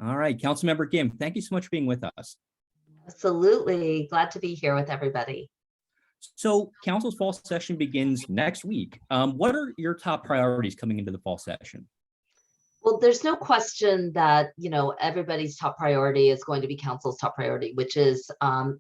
All right, Councilmember Gym, thank you so much for being with us. Absolutely. Glad to be here with everybody. So council's fall session begins next week. What are your top priorities coming into the fall session? Well, there's no question that, everybody's top priority is going to be council's top priority, which is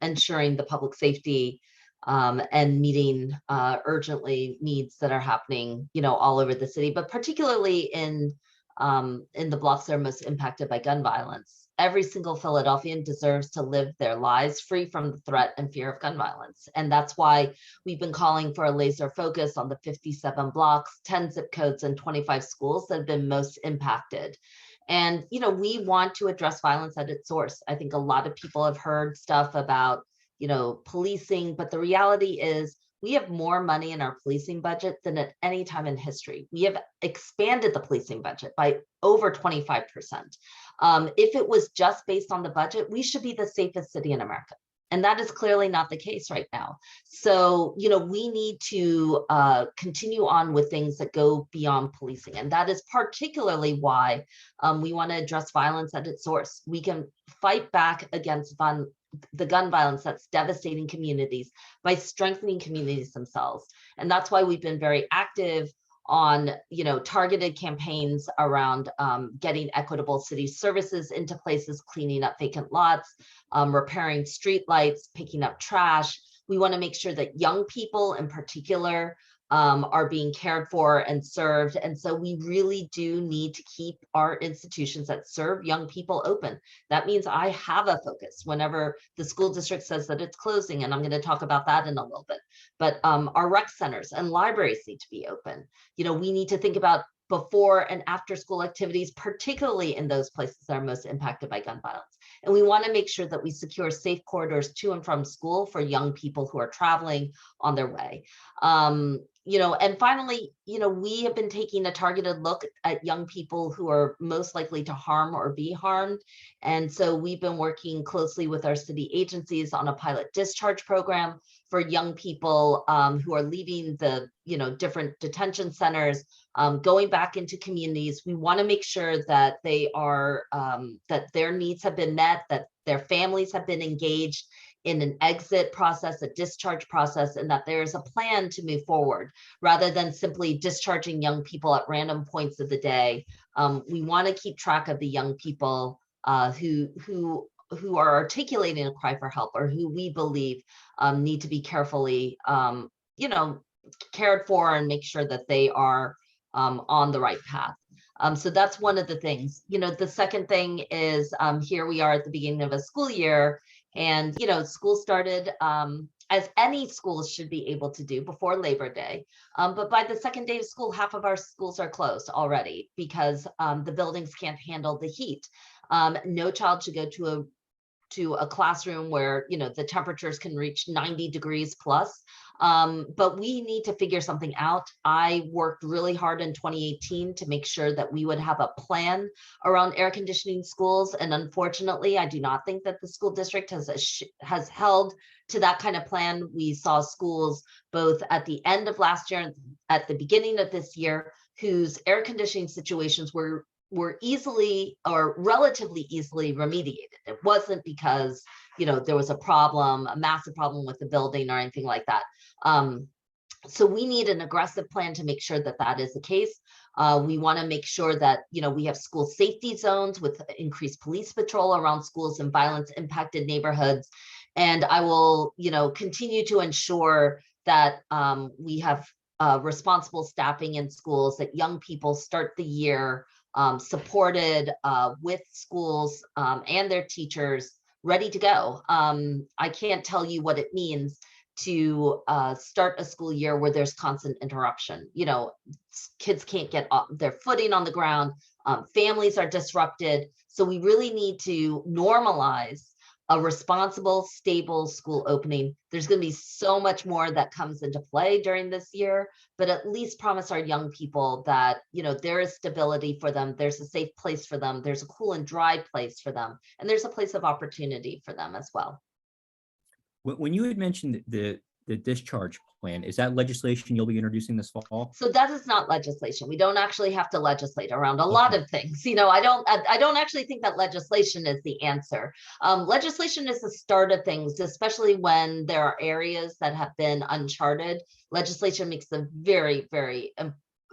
ensuring the public safety and meeting urgently needs that are happening, all over the city, but particularly in the blocks that are most impacted by gun violence. Every single Philadelphian deserves to live their lives free from the threat and fear of gun violence. And that's why we've been calling for a laser focus on the 57 blocks, 10 zip codes, and 25 schools that have been most impacted. And, we want to address violence at its source. I think a lot of people have heard stuff about, policing, but the reality is we have more money in our policing budget than at any time in history. We have expanded the policing budget by over 25%. If it was just based on the budget, we should be the safest city in America. And that is clearly not the case right now. So, we need to continue on with things that go beyond policing. And that is particularly why we want to address violence at its source. We can fight back against the gun violence that's devastating communities by strengthening communities themselves. And that's why we've been very active on, targeted campaigns around getting equitable city services into places, cleaning up vacant lots, repairing street lights, picking up trash. We want to make sure that young people in particular are being cared for and served. And so we really do need to keep our institutions that serve young people open. That means I have a focus whenever the school district says that it's closing, and I'm going to talk about that in a little bit. But our rec centers and libraries need to be open. We need to think about before and after school activities, particularly in those places that are most impacted by gun violence. And we want to make sure that we secure safe corridors to and from school for young people who are traveling on their way. And finally, we have been taking a targeted look at young people who are most likely to harm or be harmed. And so we've been working closely with our city agencies on a pilot discharge program for young people who are leaving the, different detention centers, going back into communities. We want to make sure that they are, that their needs have been met, that their families have been engaged in an exit process, a discharge process, and that there's a plan to move forward rather than simply discharging young people at random points of the day. We want to keep track of the young people who are articulating a cry for help or who we believe need to be carefully, cared for and make sure that they are on the right path. So that's one of the things. The second thing is here we are at the beginning of a school year. And, school started as any schools should be able to do before Labor Day. But by the second day of school, half of our schools are closed already because the buildings can't handle the heat. No child should go to a classroom where, the temperatures can reach 90 degrees plus. But we need to figure something out. I worked really hard in 2018 to make sure that we would have a plan around air conditioning schools. And unfortunately, I do not think that the school district has held to that kind of plan. We saw schools both at the end of last year and at the beginning of this year whose air conditioning situations were easily or relatively easily remediated. It wasn't because, there was a massive problem with the building or anything like that. So we need an aggressive plan to make sure that that is the case. We want to make sure that, we have school safety zones with increased police patrol around schools in violence impacted neighborhoods. And I will, continue to ensure that we have responsible staffing in schools, that young people start the year supported with schools and their teachers ready to go. I can't tell you what it means to start a school year where there's constant interruption. Kids can't get their footing on the ground, families are disrupted. So we really need to normalize a responsible, stable school opening. There's going to be so much more that comes into play during this year, but at least promise our young people that, there is stability for them. There's a safe place for them. There's a cool and dry place for them. And there's a place of opportunity for them as well. When you had mentioned the the discharge plan. Is that legislation you'll be introducing this fall? So that is not legislation. We don't actually have to legislate around a lot Okay. of things. I don't actually think that legislation is the answer. Legislation is the start of things, especially when there are areas that have been uncharted. Legislation makes a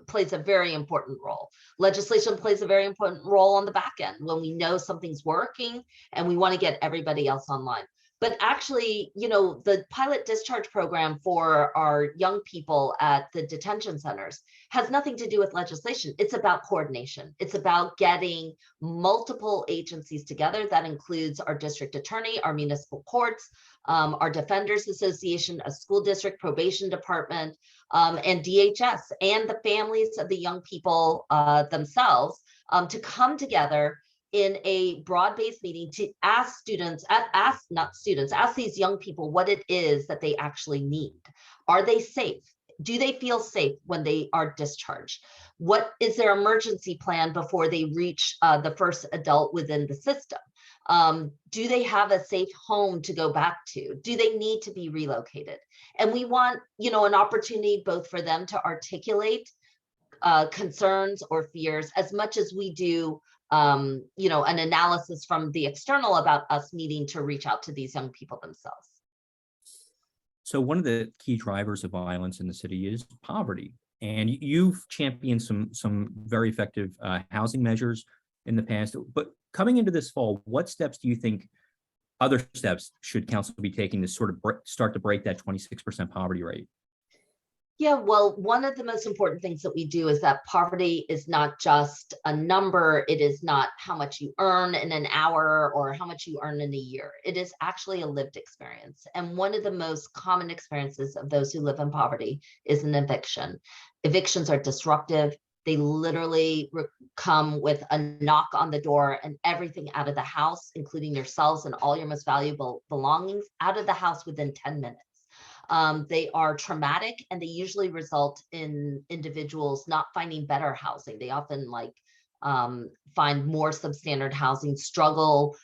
plays a very important role. Legislation plays a very important role on the back end when we know something's working and we want to get everybody else online. But actually, the pilot discharge program for our young people at the detention centers has nothing to do with legislation. It's about coordination. It's about getting multiple agencies together. That includes our district attorney, our municipal courts, our defenders association, a school district probation department, and DHS, and the families of the young people themselves to come together in a broad-based meeting to ask these young people what it is that they actually need. Are they safe? Do they feel safe when they are discharged? What is their emergency plan before they reach the first adult within the system? Do they have a safe home to go back to? Do they need to be relocated? And we want, an opportunity both for them to articulate concerns or fears as much as we do an analysis from the external about us needing to reach out to these young people themselves. So one of the key drivers of violence in the city is poverty, and you've championed some very effective housing measures in the past. But coming into this fall, what steps do you think other steps should council be taking to sort of start to break that 26% poverty rate? Yeah, well, one of the most important things that we do is that poverty is not just a number. It is not how much you earn in an hour or how much you earn in a year. It is actually a lived experience. And one of the most common experiences of those who live in poverty is an eviction. Evictions are disruptive. They literally come with a knock on the door and everything out of the house, including yourselves and all your most valuable belongings, out of the house within 10 minutes. They are traumatic, and they usually result in individuals not finding better housing. They often find more substandard housing, struggle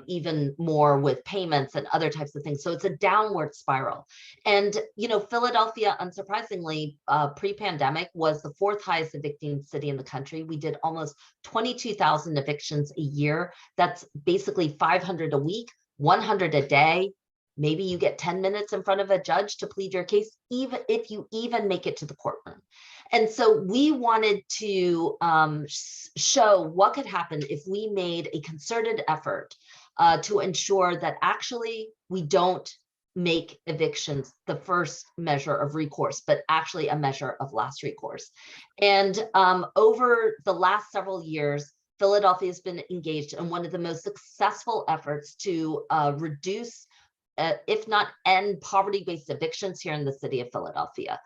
even more with payments and other types of things. So it's a downward spiral. And, Philadelphia, unsurprisingly, pre-pandemic was the 4th highest evicting city in the country. We did almost 22,000 evictions a year. That's basically 500 a week, 100 a day. Maybe you get 10 minutes in front of a judge to plead your case, even if you even make it to the courtroom. And so we wanted to show what could happen if we made a concerted effort to ensure that actually we don't make evictions the first measure of recourse, but actually a measure of last recourse. And over the last several years, Philadelphia has been engaged in one of the most successful efforts to reduce if not end poverty-based evictions here in the city of Philadelphia.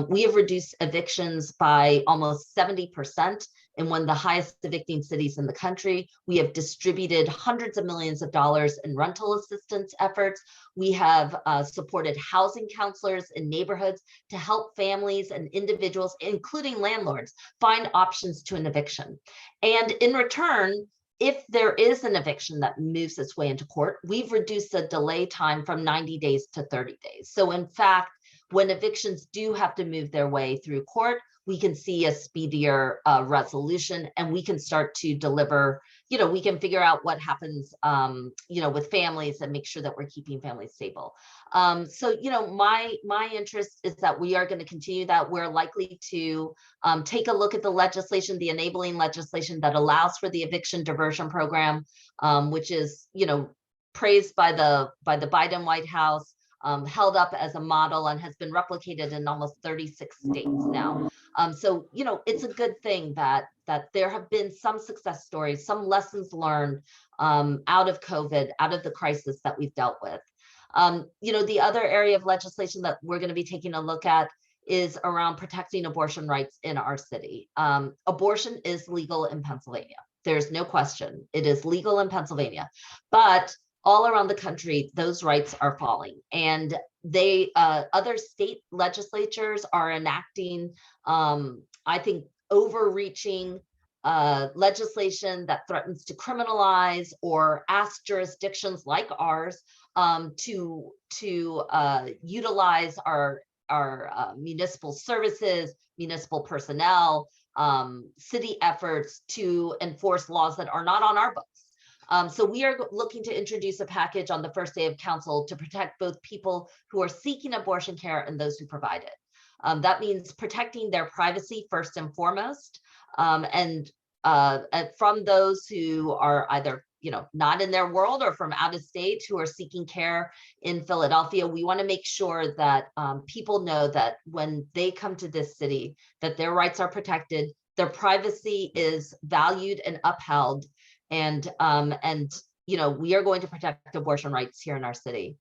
We have reduced evictions by almost 70% in one of the highest evicting cities in the country. We have distributed hundreds of millions of dollars in rental assistance efforts. We have supported housing counselors in neighborhoods to help families and individuals, including landlords, find options to an eviction. And in return, if there is an eviction that moves its way into court, we've reduced the delay time from 90 days to 30 days. So in fact, when evictions do have to move their way through court, we can see a speedier resolution, and we can start to deliver, we can figure out what happens, with families and make sure that we're keeping families stable. So, my interest is that we are going to continue that. We're likely to take a look at the legislation, the enabling legislation that allows for the eviction diversion program, which is, praised by the Biden White House, held up as a model, and has been replicated in almost 36 states now. So, it's a good thing that there have been some success stories, some lessons learned out of COVID, out of the crisis that we've dealt with. The other area of legislation that we're going to be taking a look at is around protecting abortion rights in our city. Abortion is legal in Pennsylvania. There's no question. It is legal in Pennsylvania, but all around the country, those rights are falling, and other state legislatures are enacting, I think, overreaching legislation that threatens to criminalize or ask jurisdictions like ours to utilize our municipal services, municipal personnel, city efforts to enforce laws that are not on our books. So we are looking to introduce a package on the first day of council to protect both people who are seeking abortion care and those who provide it. That means protecting their privacy first and foremost, and from those who are either not in their world or from out of state who are seeking care in Philadelphia. We want to make sure that people know that when they come to this city, that their rights are protected, their privacy is valued and upheld, and we are going to protect abortion rights here in our city.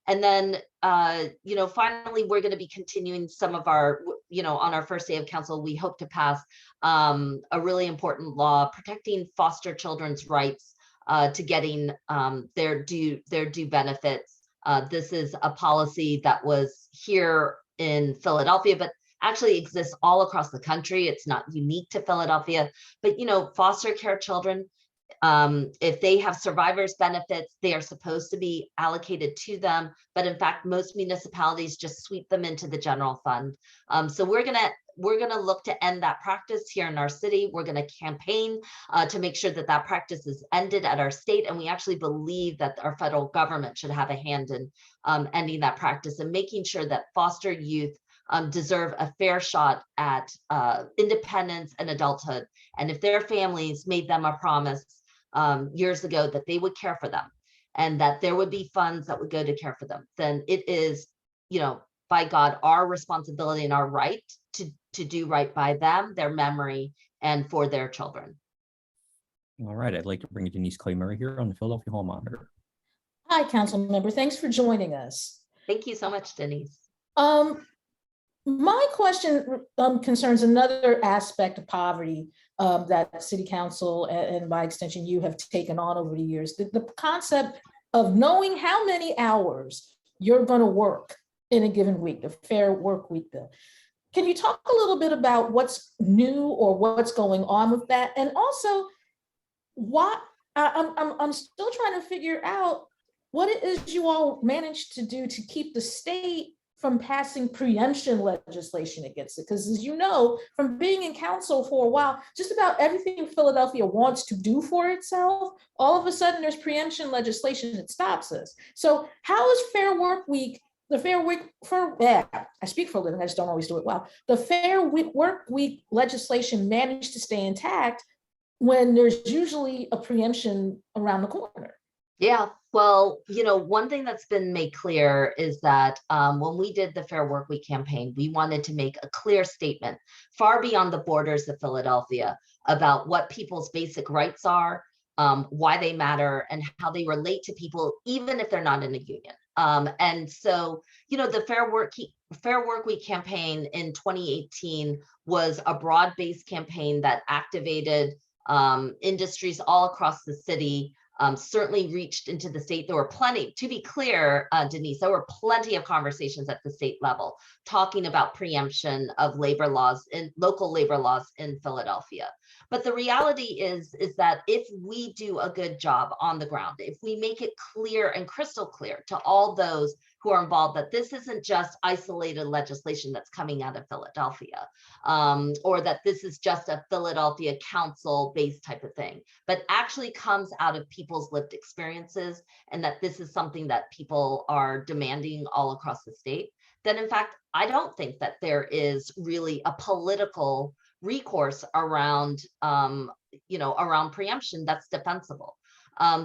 And then, finally, we're going to be continuing some of our, on our first day of council, we hope to pass a really important law protecting foster children's rights to getting their due benefits. This is a policy that was here in Philadelphia, but actually exists all across the country. It's not unique to Philadelphia, but foster care children, if they have survivors benefits, they are supposed to be allocated to them. But in fact, most municipalities just sweep them into the general fund. So we're gonna look to end that practice here in our city. We're gonna campaign to make sure that that practice is ended at our state. And we actually believe that our federal government should have a hand in ending that practice and making sure that foster youth deserve a fair shot at independence and adulthood. And if their families made them a promise years ago that they would care for them and that there would be funds that would go to care for them, then it is, by God, our responsibility and our right to do right by them, their memory, and for their children. All right, I'd like to bring Denise Clay Murray here on the Philadelphia Hall Monitor. Hi, council member. Thanks for joining us. Thank you so much, Denise. My question concerns another aspect of poverty that City Council and by extension you have taken on over the years. The concept of knowing how many hours you're going to work in a given week, the Fair Work Week bill. Can you talk a little bit about what's new or what's going on with that? And also, I'm still trying to figure out what it is you all managed to do to keep the state from passing preemption legislation against it. Because as you know, from being in council for a while, just about everything Philadelphia wants to do for itself, all of a sudden there's preemption legislation that stops us. So how is Fair Work Week, I speak for a living, I just don't always do it well. The Fair Work Week legislation managed to stay intact when there's usually a preemption around the corner? Yeah, well, one thing that's been made clear is that when we did the Fair Work Week campaign, we wanted to make a clear statement far beyond the borders of Philadelphia about what people's basic rights are, why they matter, and how they relate to people, even if they're not in a union. And so, the Fair Work Week campaign in 2018 was a broad-based campaign that activated industries all across the city. Certainly reached into the state. There were plenty, to be clear, Denise, there were plenty of conversations at the state level talking about preemption of labor laws and local labor laws in Philadelphia. But the reality is that if we do a good job on the ground, if we make it clear and crystal clear to all those who are involved that this isn't just isolated legislation that's coming out of Philadelphia, or that this is just a Philadelphia council-based type of thing, but actually comes out of people's lived experiences, and that this is something that people are demanding all across the state, then in fact, I don't think that there is really a political recourse around, around preemption that's defensible.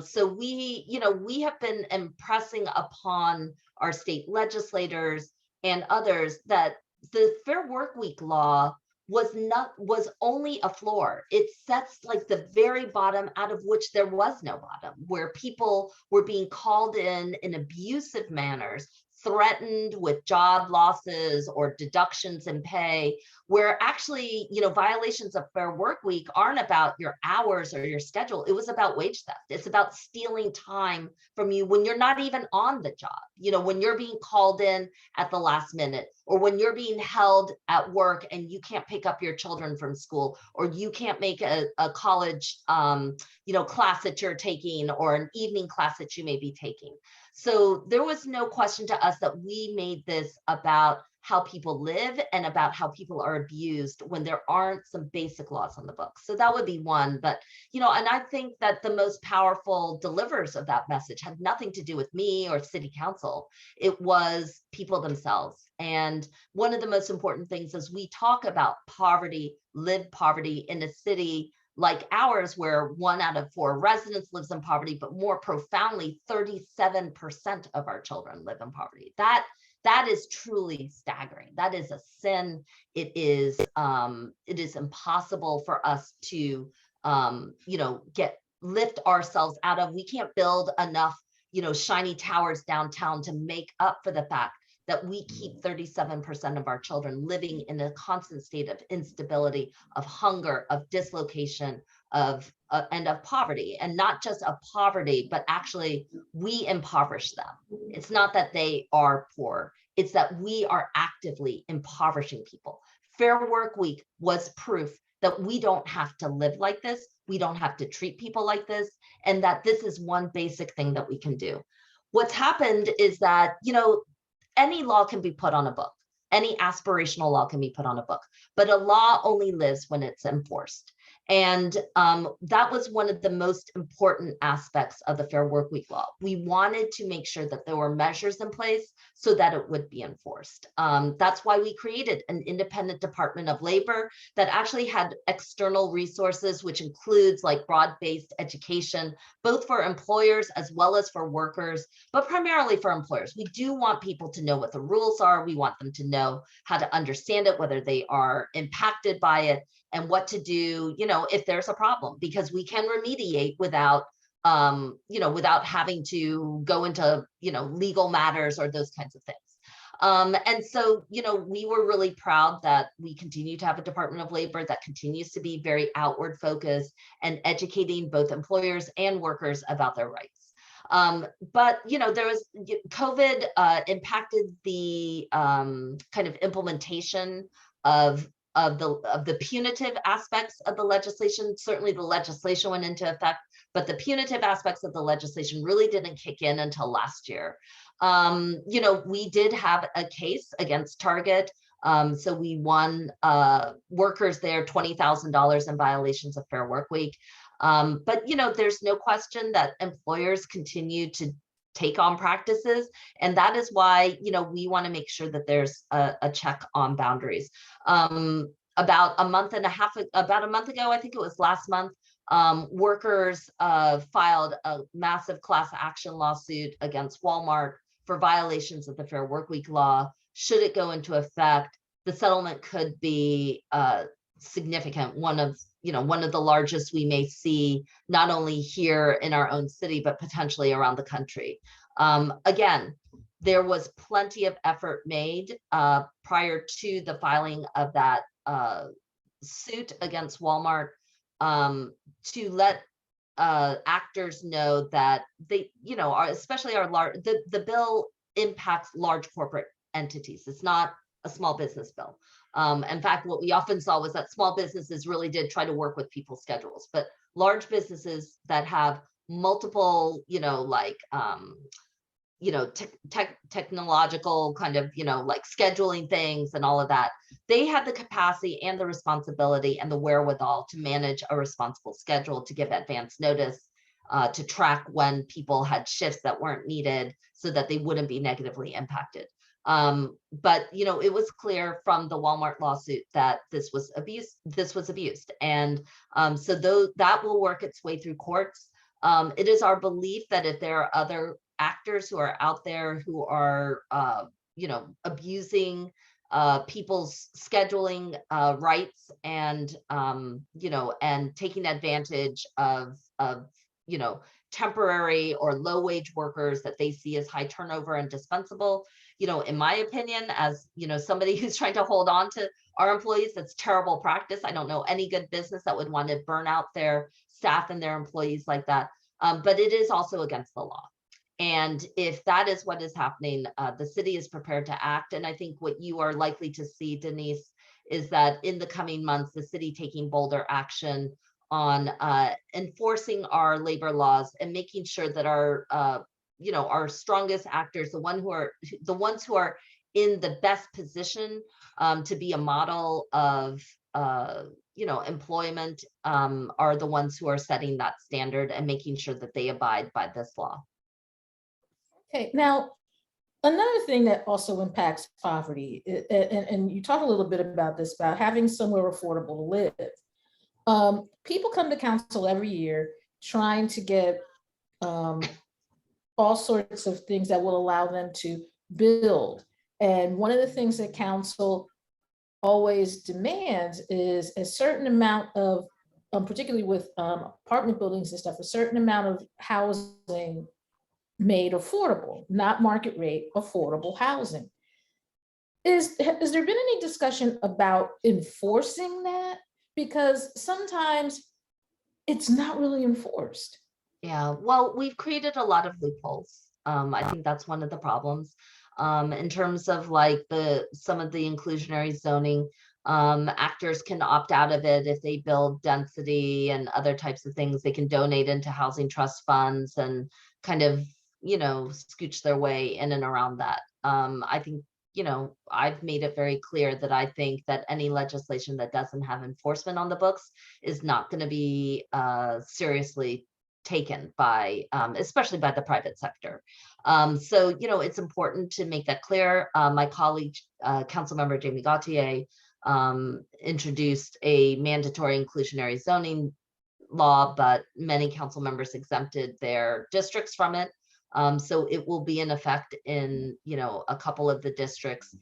So we have been impressing upon our state legislators and others that the Fair Work Week law was only a floor. It sets like the very bottom out of which there was no bottom, where people were being called in abusive manners, threatened with job losses or deductions in pay, where actually, violations of Fair Work Week aren't about your hours or your schedule. It was about wage theft. It's about stealing time from you when you're not even on the job, when you're being called in at the last minute, or when you're being held at work and you can't pick up your children from school, or you can't make a college class that you're taking, or an evening class that you may be taking. So there was no question to us that we made this about how people live and about how people are abused when there aren't some basic laws on the books. So that would be one. But, and I think that the most powerful delivers of that message had nothing to do with me or city council. It was people themselves. And one of the most important things as we talk about poverty, lived poverty in a city like ours, where 1 out of 4 residents lives in poverty, but more profoundly, 37% of our children live in poverty. That is truly staggering. That is a sin. It is impossible for us to lift ourselves out of. We can't build enough shiny towers downtown to make up for the fact that we keep 37% of our children living in a constant state of instability, of hunger, of dislocation, and of poverty. And not just of poverty, but actually we impoverish them. It's not that they are poor, it's that we are actively impoverishing people. Fair Work Week was proof that we don't have to live like this, we don't have to treat people like this, and that this is one basic thing that we can do. What's happened is that, any law can be put on a book. Any aspirational law can be put on a book, but a law only lives when it's enforced. And that was one of the most important aspects of the Fair Work Week law. We wanted to make sure that there were measures in place so that it would be enforced. That's why we created an independent Department of Labor that actually had external resources, which includes like broad-based education, both for employers as well as for workers, but primarily for employers. We do want people to know what the rules are. We want them to know how to understand it, whether they are impacted by it, and what to do, if there's a problem, because we can remediate without, without having to go into, legal matters or those kinds of things. And so, we were really proud that we continue to have a Department of Labor that continues to be very outward focused and educating both employers and workers about their rights. But there was COVID impacted the kind of implementation of the punitive aspects of the legislation. Certainly the legislation went into effect, but the punitive aspects of the legislation really didn't kick in until last year. We did have a case against Target. So we won workers there $20,000 in violations of Fair Work Week. But there's no question that employers continue to take on practices, and that is why we want to make sure that there's a check on boundaries. About a month ago, I think it was last month, workers filed a massive class action lawsuit against Walmart for violations of the Fair Work Week law. Should it go into effect, the settlement could be significant, one of the largest we may see, not only here in our own city, but potentially around the country. Again, there was plenty of effort made prior to the filing of that suit against Walmart to let actors know that they, especially the bill impacts large corporate entities. It's not a small business bill. In fact, what we often saw was that small businesses really did try to work with people's schedules, but large businesses that have multiple, technological kind of, like scheduling things and all of that, they had the capacity and the responsibility and the wherewithal to manage a responsible schedule, to give advance notice, to track when people had shifts that weren't needed so that they wouldn't be negatively impacted. But it was clear from the Walmart lawsuit that this was abused. And so that will work its way through courts. It is our belief that if there are other actors who are out there who are abusing people's scheduling rights and and taking advantage of temporary or low wage workers that they see as high turnover and dispensable, in my opinion, as somebody who's trying to hold on to our employees, that's terrible practice. I don't know any good business that would want to burn out their staff and their employees like that. But it is also against the law. And if that is what is happening, the city is prepared to act. And I think what you are likely to see, Denise, is that in the coming months, the city taking bolder action on enforcing our labor laws and making sure that our our strongest actors, the ones who are in the best position to be a model of employment, are the ones who are setting that standard and making sure that they abide by this law. Okay, now, another thing that also impacts poverty, and you talk a little bit about this, about having somewhere affordable to live. People come to council every year trying to get all sorts of things that will allow them to build. And one of the things that council always demands is a certain amount of, particularly with apartment buildings and stuff, a certain amount of housing made affordable, not market rate, affordable housing. Has there been any discussion about enforcing that? Because sometimes it's not really enforced. Yeah, well, we've created a lot of loopholes. I think that's one of the problems. In terms of like some of the inclusionary zoning, actors can opt out of it if they build density and other types of things. They can donate into housing trust funds and kind of, scooch their way in and around that. I think, I've made it very clear that I think that any legislation that doesn't have enforcement on the books is not going to be seriously taken by, especially by the private sector. So, it's important to make that clear. My colleague, Councilmember Jamie Gautier, introduced a mandatory inclusionary zoning law, but many council members exempted their districts from it. So it will be in effect in, a couple of the districts,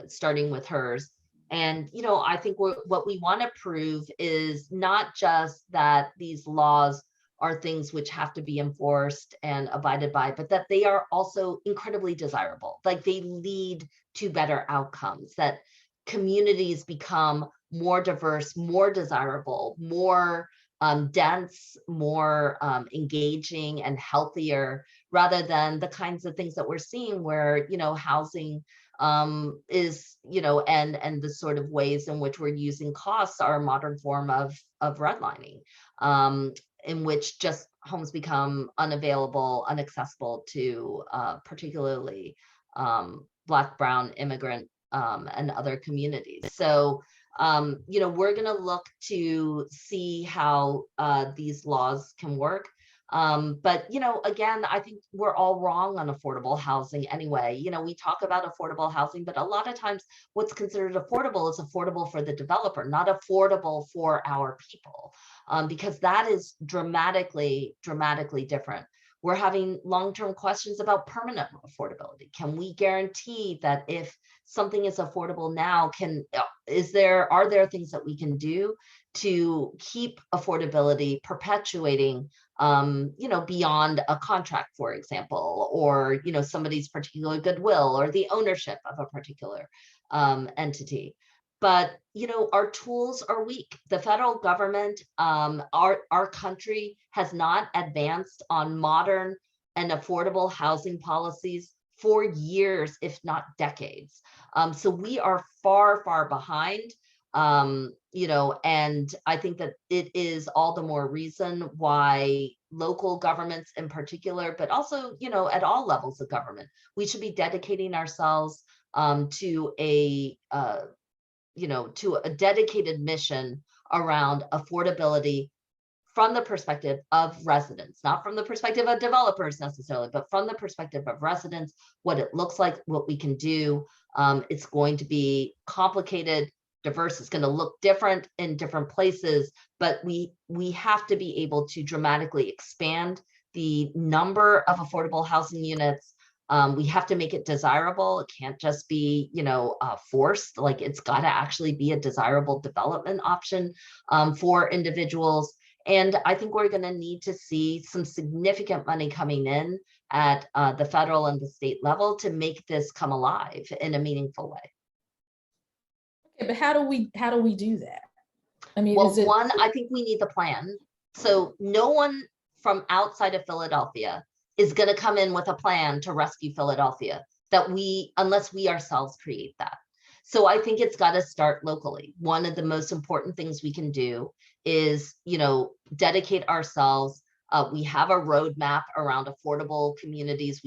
starting with hers. And, I think what we want to prove is not just that these laws are things which have to be enforced and abided by, but that they are also incredibly desirable. Like they lead to better outcomes, that communities become more diverse, more desirable, more dense, more engaging and healthier, rather than the kinds of things that we're seeing where, housing is, and the sort of ways in which we're using costs are a modern form of redlining, in which just homes become unavailable, inaccessible to particularly Black, Brown, immigrant, and other communities. So, we're going to look to see how these laws can work. But, again, I think we're all wrong on affordable housing anyway. We talk about affordable housing, but a lot of times what's considered affordable is affordable for the developer, not affordable for our people, because that is dramatically different. We're having long-term questions about permanent affordability. Can we guarantee that if something is affordable now, are there things that we can do to keep affordability perpetuating, beyond a contract, for example, or, somebody's particular goodwill or the ownership of a particular entity. But, our tools are weak. The federal government, our country has not advanced on modern and affordable housing policies for years, if not decades. So we are far, far behind, and I think that it is all the more reason why local governments in particular, but also, at all levels of government, we should be dedicating ourselves to a dedicated mission around affordability from the perspective of residents, not from the perspective of developers necessarily, but from the perspective of residents, what it looks like, what we can do. It's going to be complicated, diverse. It's going to look different in different places, but we have to be able to dramatically expand the number of affordable housing units. We have to make it desirable. It can't just be, forced. Like it's got to actually be a desirable development option for individuals. And I think we're going to need to see some significant money coming in at the federal and the state level to make this come alive in a meaningful way. Okay, but how do we do that? I mean, well, one, I think we need the plan. So no one from outside of Philadelphia is going to come in with a plan to rescue Philadelphia unless we ourselves create that. So I think it's got to start locally. One of the most important things we can do is, dedicate ourselves. We have a roadmap around affordable communities.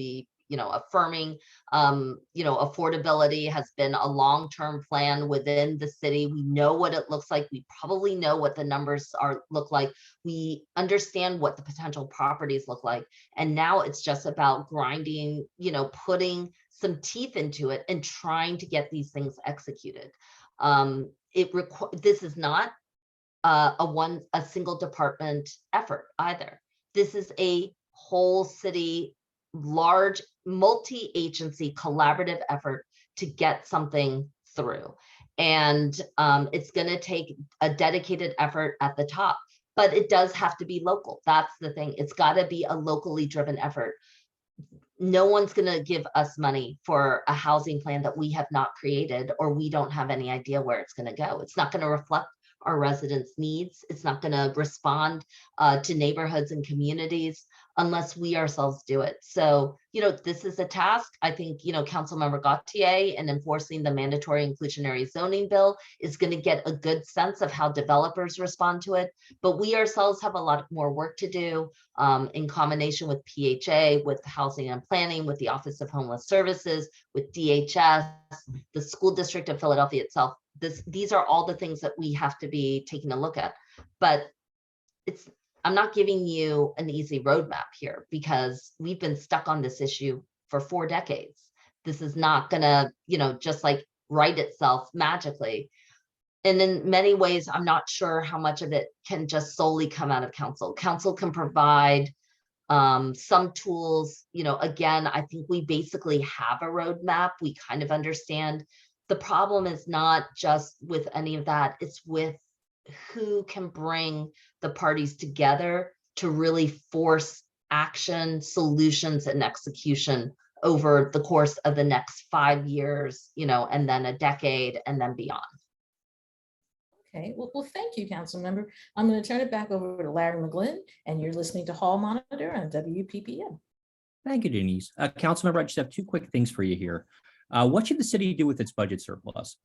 Affirming, affordability has been a long-term plan within the city. We know what it looks like. We probably know what the numbers look like. We understand what the potential properties look like. And now it's just about grinding, putting some teeth into it and trying to get these things executed. This is not a single department effort either. This is a whole city, large multi-agency collaborative effort to get something through. And it's going to take a dedicated effort at the top, but it does have to be local. That's the thing. It's got to be a locally driven effort. No one's going to give us money for a housing plan that we have not created, or we don't have any idea where it's going to go. It's not going to reflect our residents' needs. It's not going to respond to neighborhoods and communities unless we ourselves do it. So, this is a task. I think, Councilmember Gautier and enforcing the mandatory inclusionary zoning bill is going to get a good sense of how developers respond to it. But we ourselves have a lot more work to do in combination with PHA, with Housing and Planning, with the Office of Homeless Services, with DHS, the School District of Philadelphia itself. These are all the things that we have to be taking a look at. But I'm not giving you an easy roadmap here, because we've been stuck on this issue for 4 decades. This is not gonna, just like right itself magically. And in many ways, I'm not sure how much of it can just solely come out of council. Council can provide some tools. Again, I think we basically have a roadmap. We kind of understand. The problem is not just with any of that. It's with who can bring the parties together to really force action, solutions, and execution over the course of the next 5 years, and then a decade, and then beyond. Okay, well, thank you, Council Member. I'm going to turn it back over to Larry McGlynn, and you're listening to Hall Monitor on WPPM. Thank you, Denise. Councilmember, I just have 2 quick things for you here. What should the city do with its budget surplus?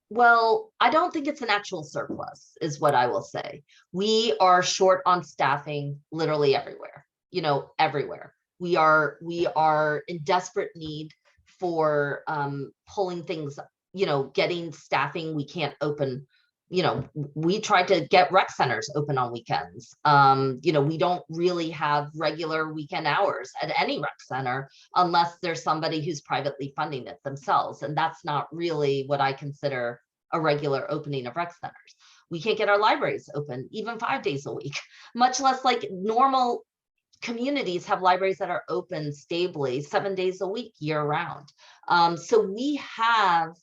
Well, I don't think it's an actual surplus, is what I will say. We are short on staffing literally everywhere, everywhere. We are in desperate need for pulling things, getting staffing. We can't open, we tried to get rec centers open on weekends. We don't really have regular weekend hours at any rec center unless there's somebody who's privately funding it themselves. And that's not really what I consider a regular opening of rec centers. We can't get our libraries open even 5 days a week, much less like normal communities have libraries that are open stably 7 days a week year round. So we have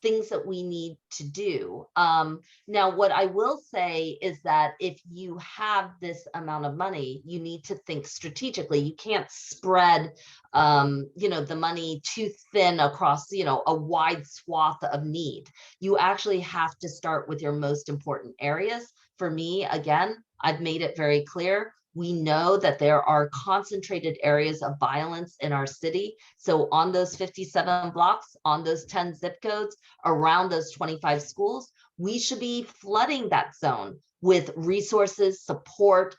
things that we need to do. Now, what I will say is that if you have this amount of money, you need to think strategically. You can't spread, the money too thin across, a wide swath of need. You actually have to start with your most important areas. For me, again, I've made it very clear. We know that there are concentrated areas of violence in our city. So on those 57 blocks, on those 10 zip codes, around those 25 schools, we should be flooding that zone with resources, support,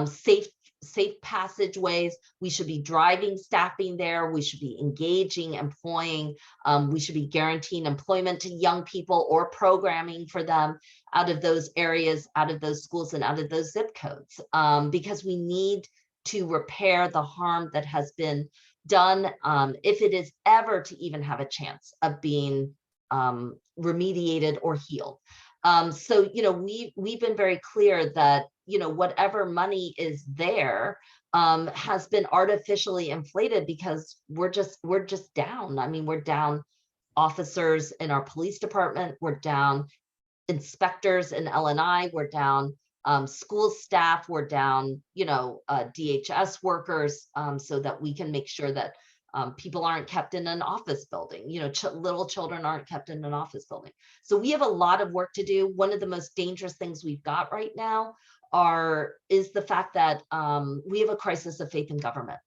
safe passageways. We should be driving staffing there. We should be engaging, employing. We should be guaranteeing employment to young people or programming for them out of those areas, out of those schools, and out of those zip codes, because we need to repair the harm that has been done, if it is ever to even have a chance of being remediated or healed. So, we've been very clear that, whatever money is there has been artificially inflated because we're just down. I mean, we're down officers in our police department. We're down inspectors in LNI. We're down school staff. We're down, DHS workers, so that we can make sure that people aren't kept in an office building, little children aren't kept in an office building. So we have a lot of work to do. One of the most dangerous things we've got right now is the fact that we have a crisis of faith in government.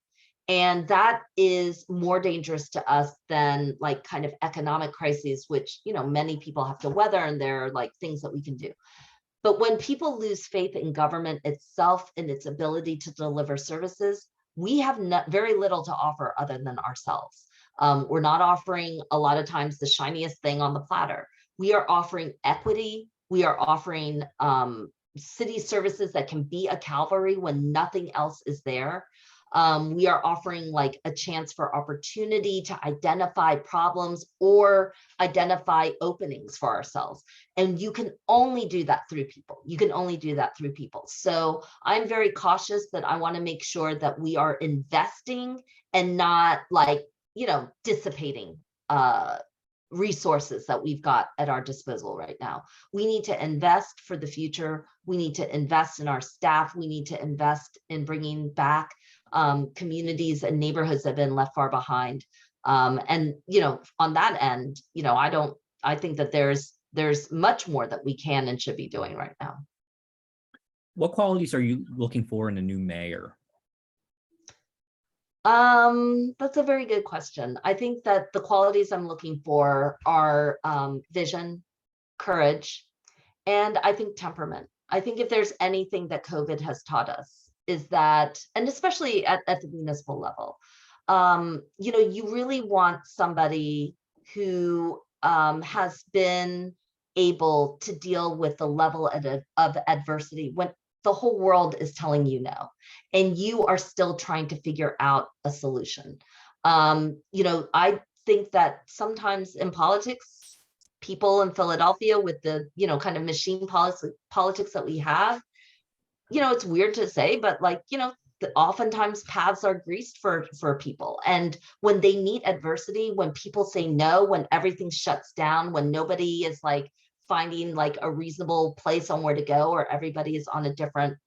And that is more dangerous to us than like kind of economic crises, which, you know, many people have to weather, and there are like things that we can do. But when people lose faith in government itself and its ability to deliver services, we have very little to offer other than ourselves. We're not offering a lot of times the shiniest thing on the platter. We are offering equity. We are offering city services that can be a cavalry when nothing else is there. We are offering like a chance for opportunity to identify problems or identify openings for ourselves. And you can only do that through people. You can only do that through people. So I'm very cautious that I want to make sure that we are investing and not like, you know, dissipating resources that we've got at our disposal right now. We need to invest for the future. We need to invest in our staff. We need to invest in bringing back communities and neighborhoods that have been left far behind. And, you know, on that end, you know, I think that there's much more that we can and should be doing right now. What qualities are you looking for in a new mayor? That's a very good question. I think that the qualities I'm looking for are vision, courage, and I think temperament. I think if there's anything that COVID has taught us is that, and especially at the municipal level, you know, you really want somebody who has been able to deal with the level of adversity when the whole world is telling you no, and you are still trying to figure out a solution. You know, I think that sometimes in politics, people in Philadelphia with the, you know, kind of machine politics that we have, you know, it's weird to say, but like, you know, oftentimes paths are greased for people. And when they meet adversity, when people say no, when everything shuts down, when nobody is like finding like a reasonable place on where to go, or everybody is on a different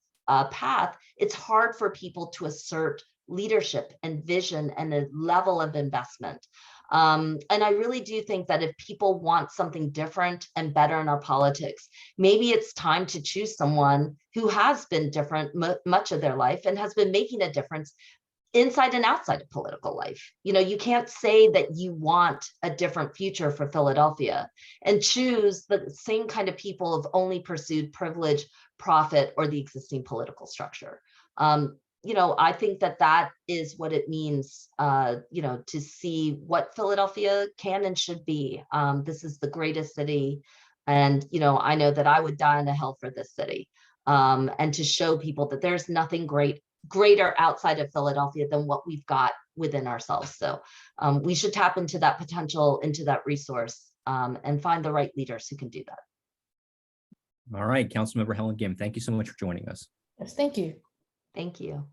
path, it's hard for people to assert leadership and vision and a level of investment. And I really do think that if people want something different and better in our politics, maybe it's time to choose someone who has been different much of their life and has been making a difference inside and outside of political life. You know, you can't say that you want a different future for Philadelphia and choose the same kind of people who've only pursued privilege, profit, or the existing political structure. You know, I think that that is what it means, you know, to see what Philadelphia can and should be. This is the greatest city. And, you know, I know that I would die on a hill for this city. And to show people that there's nothing greater outside of Philadelphia than what we've got within ourselves. So we should tap into that potential, into that resource, and find the right leaders who can do that. All right, Councilmember Helen Gym, thank you so much for joining us. Yes, thank you. Thank you.